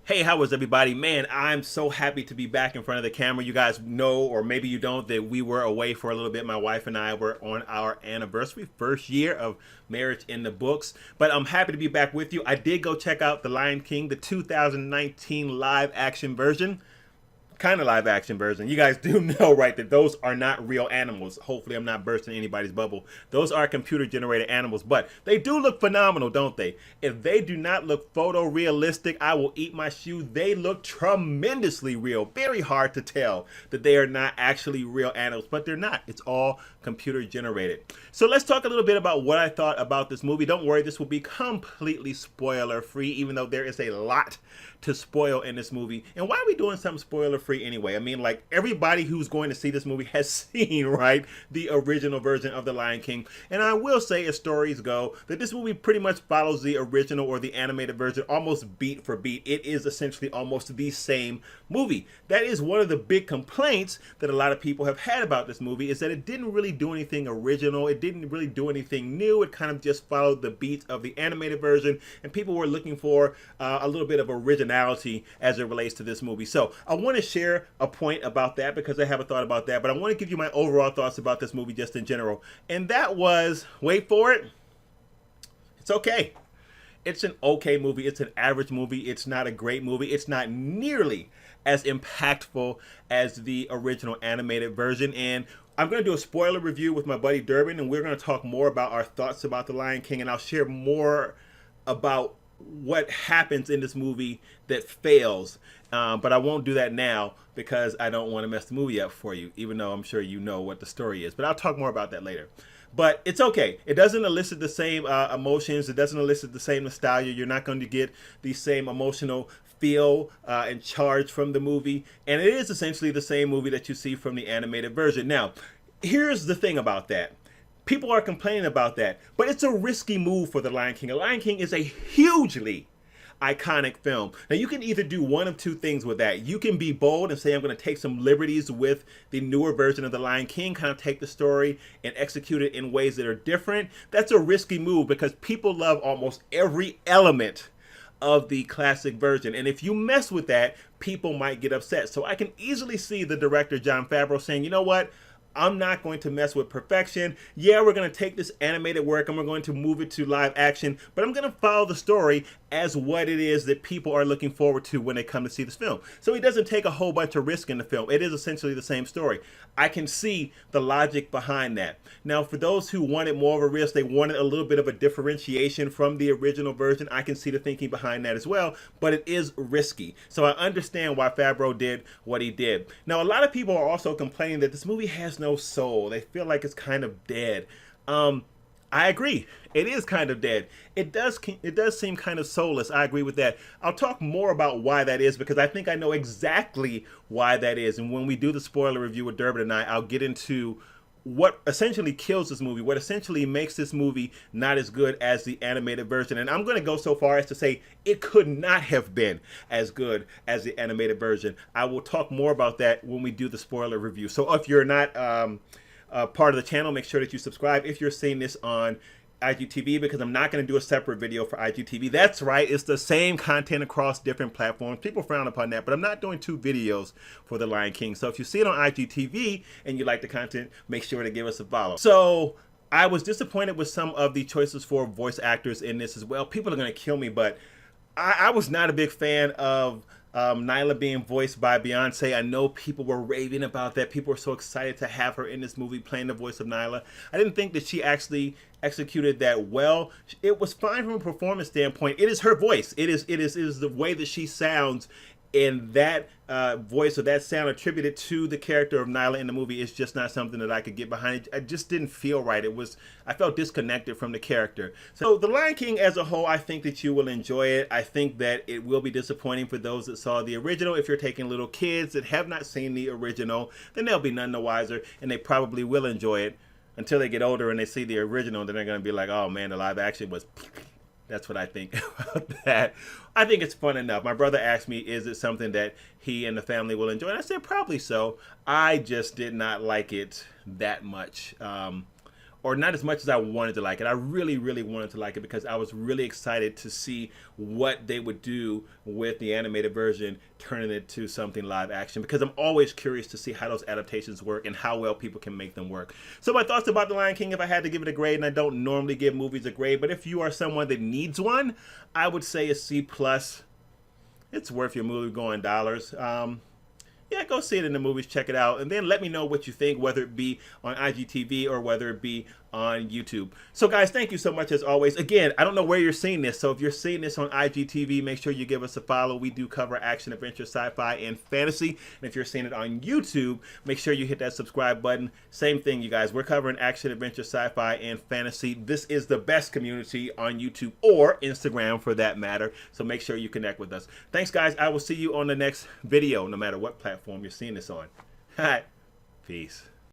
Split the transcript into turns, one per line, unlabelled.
Hey, how was everybody? Man, I'm so happy to be back in front of the camera. You guys know, or maybe you don't, that we were away for a little bit. My wife and I were on our anniversary, first year of marriage in the books. But I'm happy to be back with you. I did go check out The Lion King, the 2019 live action version. Kind of live action version. You guys do know, right, that those are not real animals. Hopefully I'm not bursting anybody's bubble. Those are computer generated animals, but they do look phenomenal, don't they? If they do not look photorealistic, I will eat my shoe. They look tremendously real. Very hard to tell that they are not actually real animals, but they're not. It's all computer generated. So let's talk a little bit about what I thought about this movie. Don't worry, this will be completely spoiler free, even though there is a lot to spoil in this movie. And why are we doing something spoiler free anyway? I mean, like, everybody who's going to see this movie has seen, right, the original version of The Lion King. And I will say, as stories go, that this movie pretty much follows the original or the animated version almost beat for beat. It is essentially almost the same movie. That is one of the big complaints that a lot of people have had about this movie, is that it didn't really do anything original. It didn't really do anything new. It kind of just followed the beats of the animated version, and people were looking for a little bit of originality as it relates to this movie. So I want to share a point about that, because I have a thought about that, but I want to give you my overall thoughts about this movie just in general. And that was, wait for it, it's okay. It's an okay movie. It's an average movie. It's not a great movie. It's not nearly as impactful as the original animated version. And I'm going to do a spoiler review with my buddy Durbin, and we're going to talk more about our thoughts about The Lion King, and I'll share more about what happens in this movie that fails. But I won't do that now, because I don't want to mess the movie up for you, even though I'm sure you know what the story is. But I'll talk more about that later. But it's okay. It doesn't elicit the same emotions. It doesn't elicit the same nostalgia. You're not going to get the same emotional feel and charge from the movie. And it is essentially the same movie that you see from the animated version. Now, here's the thing about that. People are complaining about that, but it's a risky move for The Lion King. The Lion King is a hugely iconic film. Now, you can either do one of two things with that. You can be bold and say, I'm going to take some liberties with the newer version of The Lion King, kind of take the story and execute it in ways that are different. That's a risky move, because people love almost every element of the classic version. And if you mess with that, people might get upset. So I can easily see the director, Jon Favreau, saying, you know what? I'm not going to mess with perfection. Yeah, we're going to take this animated work and we're going to move it to live action, but I'm going to follow the story as what it is that people are looking forward to when they come to see this film. So he doesn't take a whole bunch of risk in the film. It is essentially the same story. I can see the logic behind that. Now, for those who wanted more of a risk, they wanted a little bit of a differentiation from the original version, I can see the thinking behind that as well, but it is risky. So I understand why Favreau did what he did. Now, a lot of people are also complaining that this movie has no soul. They feel like it's kind of dead. I agree. It is kind of dead. It does seem kind of soulless. I agree with that. I'll talk more about why that is, because I think I know exactly why that is. And when we do the spoiler review with Durbin and I'll get into what essentially kills this movie, what essentially makes this movie not as good as the animated version. And I'm going to go so far as to say it could not have been as good as the animated version. I will talk more about that when we do the spoiler review. So if you're not part of the channel, make sure that you subscribe if you're seeing this on IGTV, because I'm not going to do a separate video for IGTV. That's right, it's the same content across different platforms. People frown upon that, but I'm not doing two videos for The Lion King. So if you see it on IGTV and you like the content, make sure to give us a follow. So I was disappointed with some of the choices for voice actors in this as well. People are going to kill me, but I was not a big fan of Nyla being voiced by Beyonce. I know people were raving about that. People were so excited to have her in this movie playing the voice of Nyla. I didn't think that she actually executed that well. It was fine from a performance standpoint. It is her voice. It is the way that she sounds, and that voice or that sound attributed to the character of Nyla in the movie is just not something that I could get behind. It just didn't feel right. I felt disconnected from the character. So The Lion King as a whole, I think that you will enjoy it. I think that it will be disappointing for those that saw the original. If you're taking little kids that have not seen the original, then they'll be none the wiser, and they probably will enjoy it until they get older and they see the original, and then they're going to be like, oh man, the live action was... That's what I think about that. I think it's fun enough. My brother asked me, is it something that he and the family will enjoy? And I said, probably so. I just did not like it that much. or not as much as I wanted to like it. I really, really wanted to like it because I was really excited to see what they would do with the animated version, turning it to something live action, because I'm always curious to see how those adaptations work and how well people can make them work. So my thoughts about The Lion King, if I had to give it a grade, and I don't normally give movies a grade, but if you are someone that needs one, I would say a C+. It's worth your movie going dollars. Yeah, go see it in the movies, check it out, and then let me know what you think, whether it be on IGTV or whether it be on YouTube. So guys, thank you so much as always. Again, I don't know where you're seeing this, so if you're seeing this on IGTV, make sure you give us a follow. We do cover action, adventure, sci-fi, and fantasy. And if you're seeing it on YouTube, make sure you hit that subscribe button. Same thing, you guys. We're covering action, adventure, sci-fi, and fantasy. This is the best community on YouTube or Instagram for that matter, so make sure you connect with us. Thanks, guys. I will see you on the next video, no matter what platform you're seeing this on. All right. Peace.